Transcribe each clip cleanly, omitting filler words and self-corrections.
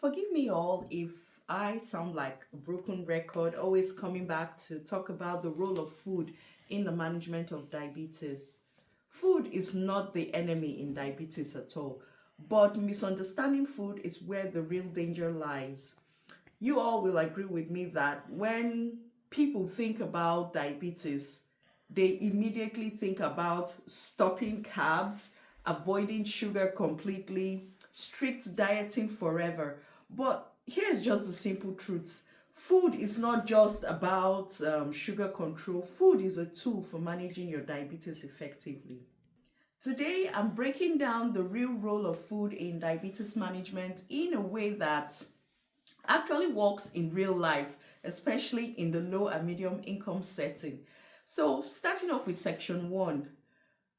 Forgive me all if I sound like a broken record, always coming back to talk about the role of food in the management of diabetes. Food is not the enemy in diabetes at all, but misunderstanding food is where the real danger lies. You all will agree with me that when people think about diabetes, they immediately think about stopping carbs, avoiding sugar completely, strict dieting forever. But here's just the simple truth. Food is not just about sugar control. Food is a tool for managing your diabetes effectively. Today, I'm breaking down the real role of food in diabetes management in a way that actually works in real life, especially in the low and medium income setting. So, starting off with section one,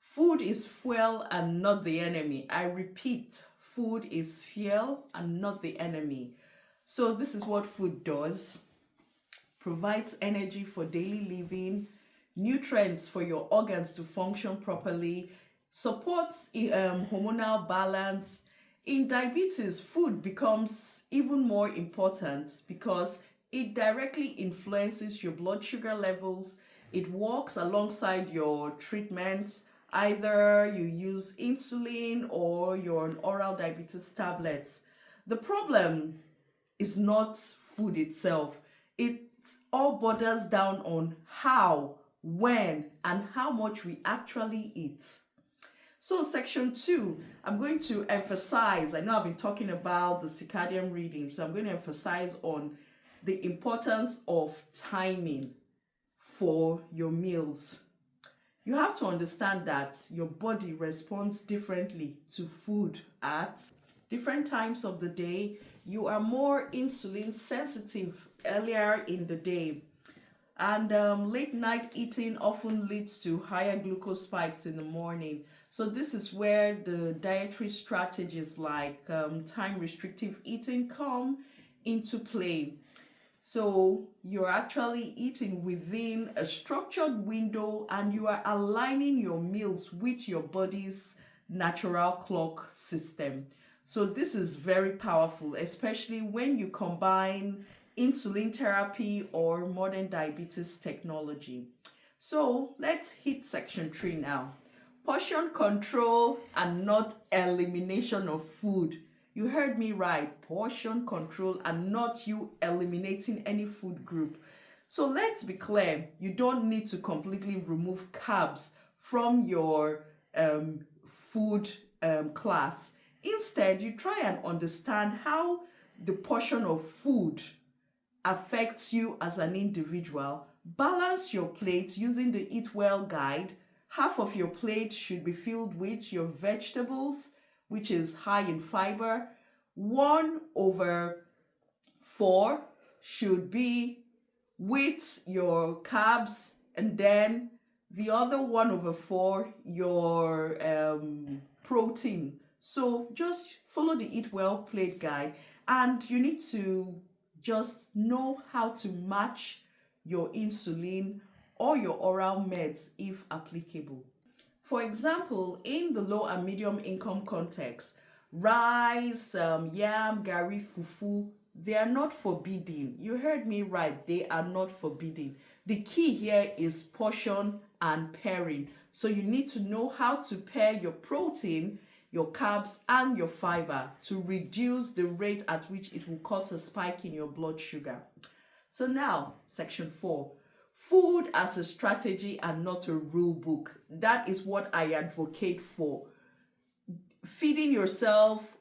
food is fuel and not the enemy. I repeat, food is fuel and not the enemy. So, this is what food does: provides energy for daily living, nutrients for your organs to function properly, supports hormonal balance. In diabetes, food becomes even more important because it directly influences your blood sugar levels. It works alongside your treatment. Either you use insulin or you're on oral diabetes tablets. The problem is not food itself. It all borders down on how, when, and how much we actually eat. So, section two, I'm going to emphasize. I know I've been talking about the circadian rhythm, so I'm going to emphasize on the importance of timing for your meals. You have to understand that your body responds differently to food at different times of the day. You are more insulin sensitive earlier in the day, and late night eating often leads to higher glucose spikes in the morning. So, this is where the dietary strategies like time restrictive eating come into play. So, you're actually eating within a structured window and you are aligning your meals with your body's natural clock system. So, this is very powerful, especially when you combine insulin therapy or modern diabetes technology. So, let's hit section 3 now. Portion control and not elimination of food. You heard me right. Portion control and not you eliminating any food group. So let's be clear. You don't need to completely remove carbs from your food class. Instead, you try and understand how the portion of food affects you as an individual. Balance your plate using the Eat Well guide. Half of your plate should be filled with your vegetables, which is high in fiber. 1/4 should be with your carbs, and then the other 1/4 your protein. So just follow the Eat Well plate guide, and you need to just know how to match your insulin or your oral meds if applicable. For example, in the low and medium income context, rice, yam, gari, fufu, they are not forbidden. You heard me right, they are not forbidden. The key here is portion and pairing. So you need to know how to pair your protein, your carbs, and your fiber to reduce the rate at which it will cause a spike in your blood sugar. So now, section 4. Food as a strategy and not a rule book. That is what I advocate for. Feeding yourself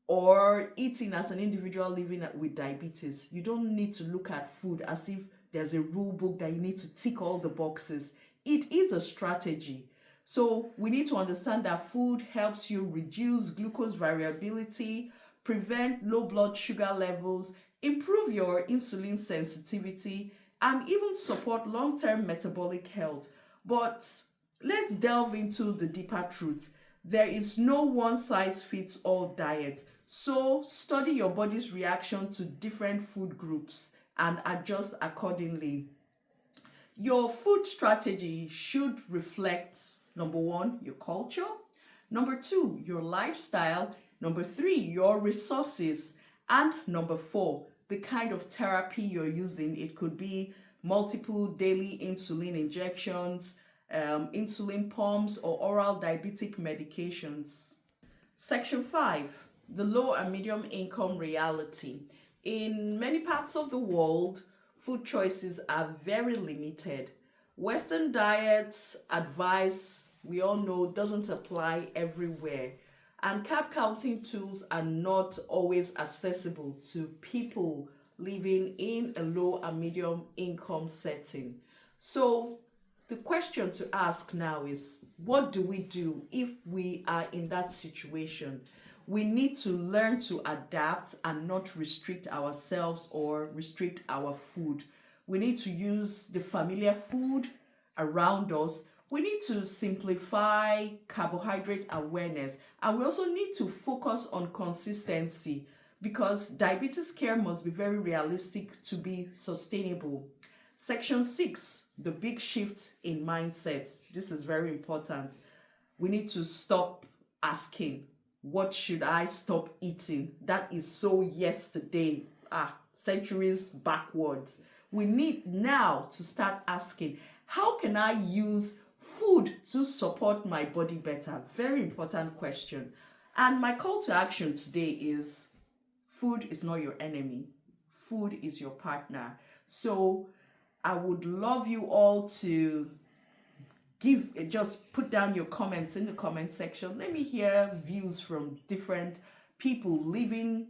or eating as an individual living with diabetes, you don't need to look at food as if there's a rule book that you need to tick all the boxes. It is a strategy. So we need to understand that food helps you reduce glucose variability, prevent low blood sugar levels, improve your insulin sensitivity, and even support long-term metabolic health. But let's delve into the deeper truth. There is no one-size-fits-all diet. So study your body's reaction to different food groups and adjust accordingly. Your food strategy should reflect, number one, your culture, number two, your lifestyle, number three, your resources, And number 4, the kind of therapy you're using. It could be multiple daily insulin injections, insulin pumps, or oral diabetic medications. Section 5, the low and medium income reality. In many parts of the world, food choices are very limited. Western diets advice, we all know, doesn't apply everywhere. And carb counting tools are not always accessible to people living in a low and medium income setting. So the question to ask now is, what do we do if we are in that situation? We need to learn to adapt and not restrict ourselves or restrict our food. We need to use the familiar food around us. We need to simplify carbohydrate awareness, and we also need to focus on consistency, because diabetes care must be very realistic to be sustainable. Section 6, the big shift in mindset. This is very important. We need to stop asking, what should I stop eating? That is so yesterday, centuries backwards. We need now to start asking, how can I use food to support my body better? Very important question. And my call to action today is, food is not your enemy. Food is your partner. So I would love you all to just put down your comments in the comment section. Let me hear views from different people living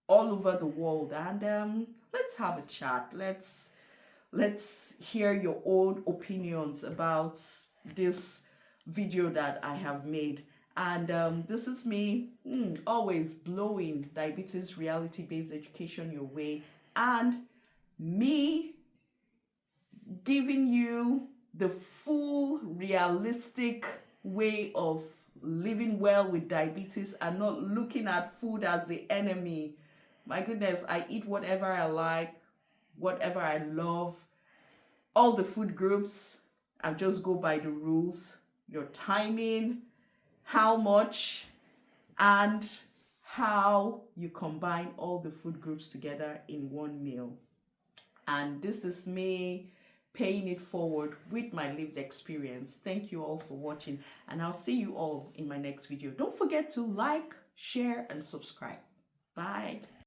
all over the world, and let's have a chat. Let's hear your own opinions about this video that I have made. And this is me, always blowing diabetes reality-based education your way, and me giving you the full realistic way of living well with diabetes and not looking at food as the enemy. My goodness, I eat whatever I like, whatever I love, all the food groups. I just go by the rules, your timing, how much, and how you combine all the food groups together in one meal. And this is me paying it forward with my lived experience. Thank you all for watching, and I'll see you all in my next video. Don't forget to like, share, and subscribe. Bye.